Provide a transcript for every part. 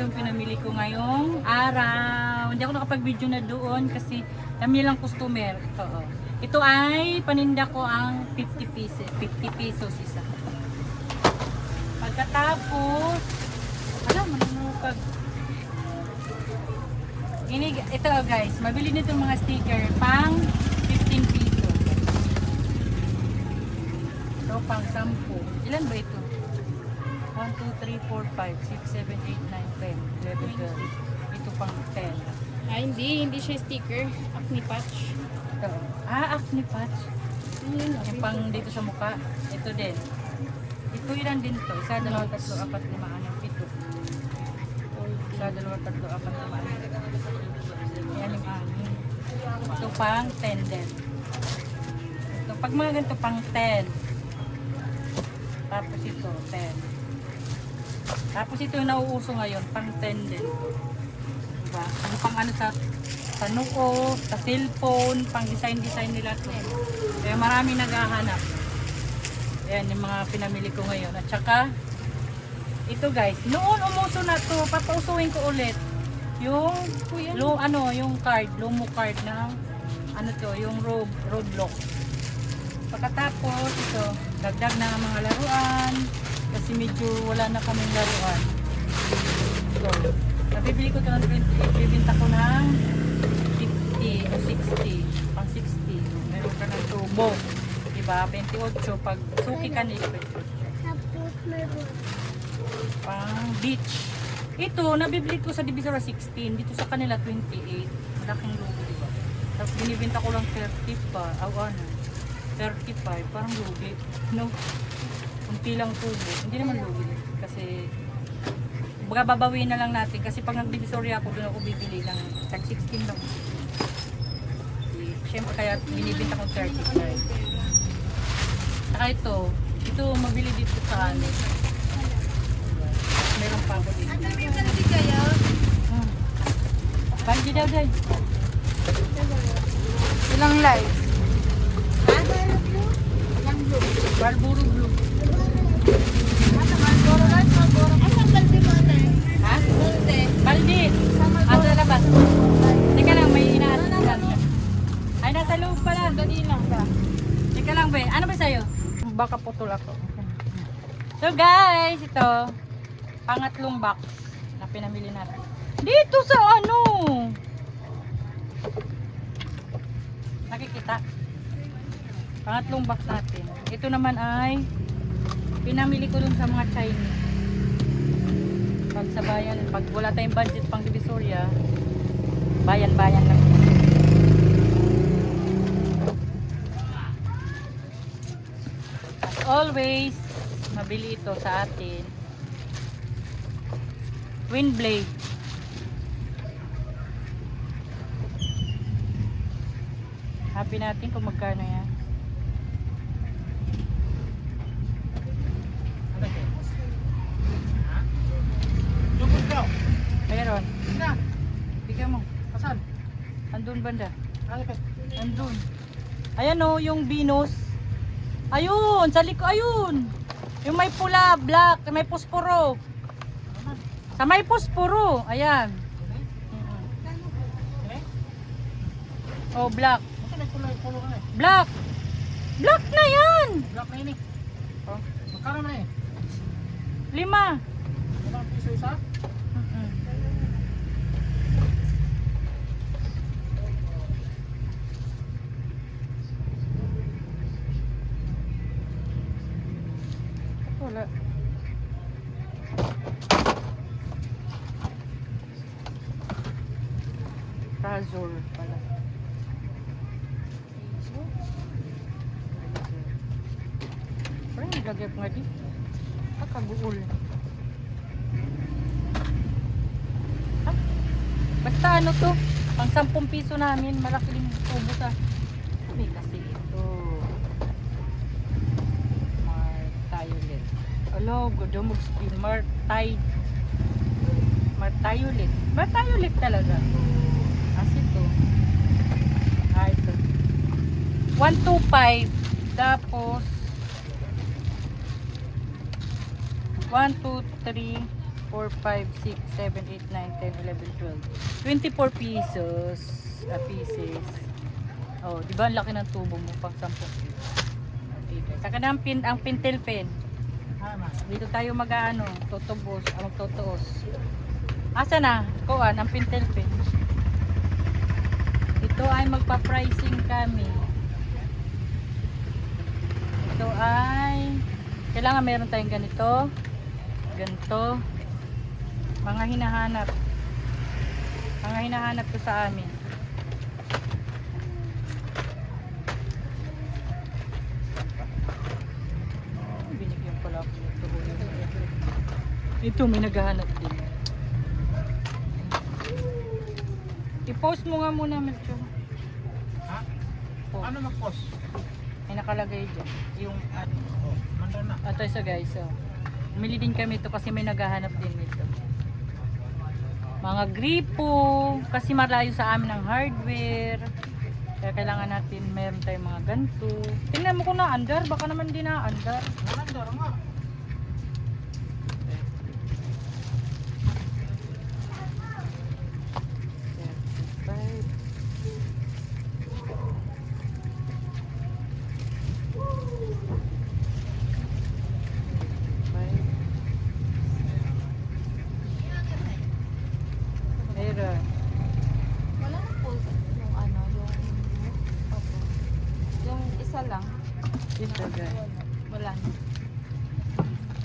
ito yung pinamili ko ngayong araw. Hindi ako nakapag-video na doon kasi kami lang customer. Ito, oh. Ito ay paninda ko ang 50 pesos. 50 pesos isa. Pagkatapos, alam mo pag ito guys, mabili nito mga sticker pang 15 pesos. Ito pang 10. Ilan ba ito? 1, 2, 3, 4, 5, 6, 7, 8, 9, 10, 11, 12. Ito pang 10. Ah, hindi siya sticker. Acne patch. Ito. Acne patch. Yung pang dito sa mukha. Ito din. Ito ilan din to? Isa, dalawa, tatlo, apat, lima, anim, pito. Isa, dalawa, tatlo, apat, lima, anim. Ayan yung anim. Ito pang 10 din. Ito, pag mga ganito pang 10. Tapos ito, 10. Tapos ito yung nauuso ngayon, pang 10 din. Diba? Yung pang ano sa noo, sa cellphone, pang design nila to. Kaya marami naghahanap. Ayan yung mga pinamili ko ngayon. At saka, ito guys, noon umuso na to, papausuin ko ulit. Yung, yung card, Lumo card ng, yung Roblox. Pagkatapos, ito, dagdag na mga laruan. Kasi medyo wala na kaming laruan. So, nabibili ko ito ng 28. Bibinta ko ng 50 o 60. Pang 60. Meron ka ng tubo. Diba? 28. Pag suki ka nila. Pang beach. Ito, nabibili ko sa Divisoria 16. Dito sa kanila 28. Malaking logo, diba? Tapos binibinta ko lang 30 pa. 35. Parang lugi. No? Kunti lang tubo. Hindi naman lugi. Kasi baga babawin na lang natin. Kasi pag nag-Divisoria ako, doon ako bibili ng tag 16 lang. Siyempre kaya binibinta ko 35. Saka ito mabili dito sa amin. Meron pa ako dito. May baldi kayo? Baldi daw guys. Ilang live? Marlboro Blue. Asan baldi mo ate? Ha? Baldi. Baldi. Asa labas. Teka lang, may inaasisan siya. Ay, nasa loob pala. Dali lang ba? Teka lang, be. Ano ba sa'yo? Baka putol ako. So guys, ito. Pangatlong box na pinamili natin. Dito sa ano? Nakikita? Pangatlong box natin. Ito naman ay pinamili ko dun sa mga Chinese. Pag sa bayan, pag wala tayong budget pang Divisoria, bayan-bayan lang. As always, mabili ito sa atin. Wind blade. Happy natin kung magkano yan. Meron. Bigyan mo. Asan? Andun banda. Alipet. Andun. Ayan o, yung Venus. Ayun, sa liko, ayun. Yung may pula, black, may posporo. Sa may posporo, ayan. Oh, black. Masa may kulay ka eh? Black. Black na yan. Black na yun eh. Oh, Magkano na eh? 5. 5 piso isa? Wala. Razor pala. Parang naglagay ko nga di. Kaguol. Basta ano to? Pang 10 piso namin. Malaki yung tubo sa. Sabi kasi ito. Martiolet. Alo, godumog spin. Martiolet. Martiolet talaga. As ito. Ito. 125. Tapos 1, 2, 3, 4, 5, 6, 7, 8, 9, 10, 11, 12. 24 pesos. Pieces. Oh, di ba ang laki ng tubo mo pang 10 piso. Okay. Saka na ang pintel pen. Ah, man. Dito tayo mag-ano, tutubos, magtutuos. Asa na? Kuan, ang pintel pen. Ito ay magpa-pricing kami. Ito ay kailangan meron tayong ganito. Ganito. Mga hinahanap. Mga hinahanap ko sa amin. Binigyan pala ako nito. Ito may naghahanap din. I-post mo nga muna, Melcho. Ha? Post. Ano mag-post? May nakalagay dyan. Yung ano. Oh, manda na. Ito isa guys. So, bumili din kami ito kasi may naghahanap din nito. Mga gripo. Kasi malayo sa amin ang hardware. Kaya kailangan natin meron tayong mga ganito. Tingnan mo kung na-under. Baka naman di na-under. Nakandar nga. Meron. Wala na po yung ano, yung... Opo. Yung isa lang. Ito guys. Wala na.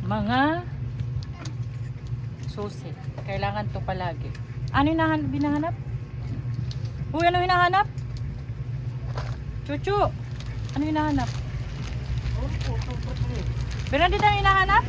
Mga susi. Kailangan to palagi. Ano yung binahanap? Uy, ano hinahanap? Chuchu! Ano hinahanap? Oh, oh. Meron dito ang hinahanap?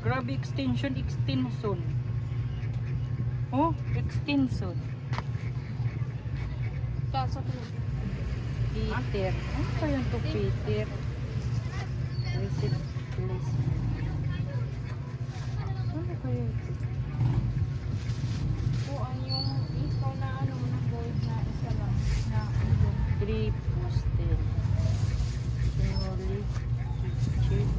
Grabe extension. Oh, extension. Kaso ko. Peter. Ano pa yun to, Peter? Receipt list. Ano kaya ito? Kuan yung ikaw na ano na gold na isa lang. Na ano. 3 postel. Sinoli. Picture.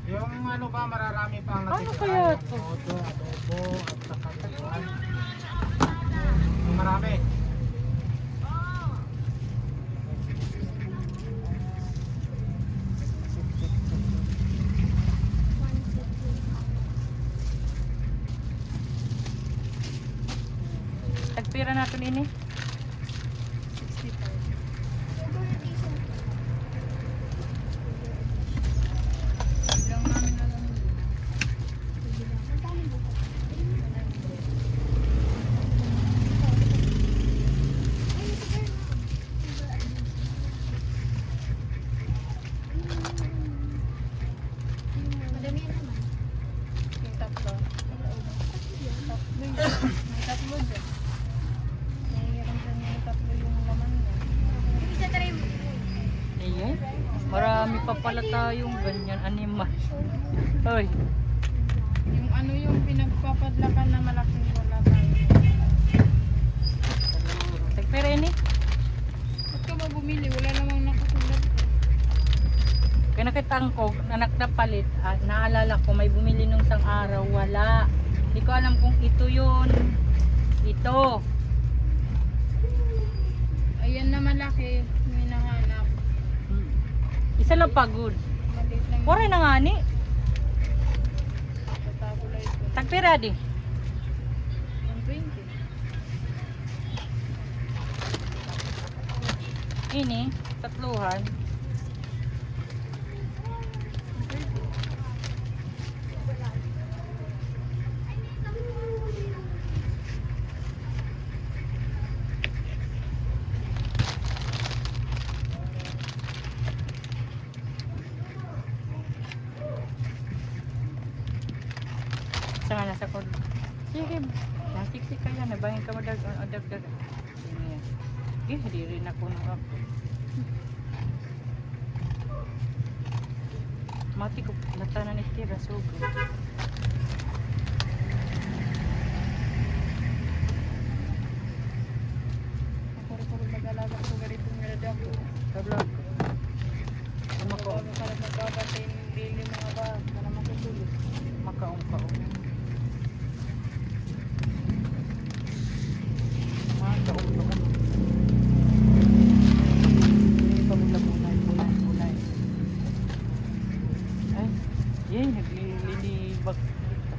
Yung ano ba, mararami pa ang Ano natitira. kaya Yung to? Todo, adobo, at saka tuwan. Yung marami. Tagpira natin ini. 65. Lang namin na lang. Madami yan naman. Yung tatlo. Tatlo yun. May tatlo dyan. Nahihirang dyan yung tatlo yung laman niya. Isa try mo. Ayan. Marami pa pala tayong ganyan animal. Hoy. Yung ano yung pinagpapadlakan na malaking wala tayo. Tagpira ini. Ba't ka ba bumili? Wala namang nakasulat. Kaya nakitang ko, anak na palit, naalala ko may bumili nung isang araw, wala. Hindi ko alam kung ito yun. Ito. Ayan na malaki. May nahanap. Isa lang pagod. Maliit lang. Pura na nga ni. Tatabulay ko. Tagpira di. 120. Ini, tatluhan. Sige. Nasik-sik kaya na bahin ka madag-dag. Di rin ako na ako. Mati ko natanan ni tira sugo. Ako rin mag-alaga ko ganitong nilada ko. Kablag ko. Ano ko? Ako para magbabantay ng lili mga ba para makatulog. Makaong-kaong. Makaong-kaong. Hindi pa mula punay. Ay, yay, naglilibag dito.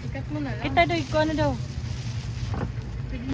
Ikat mo na lang. Kita daw, ikaw ano daw?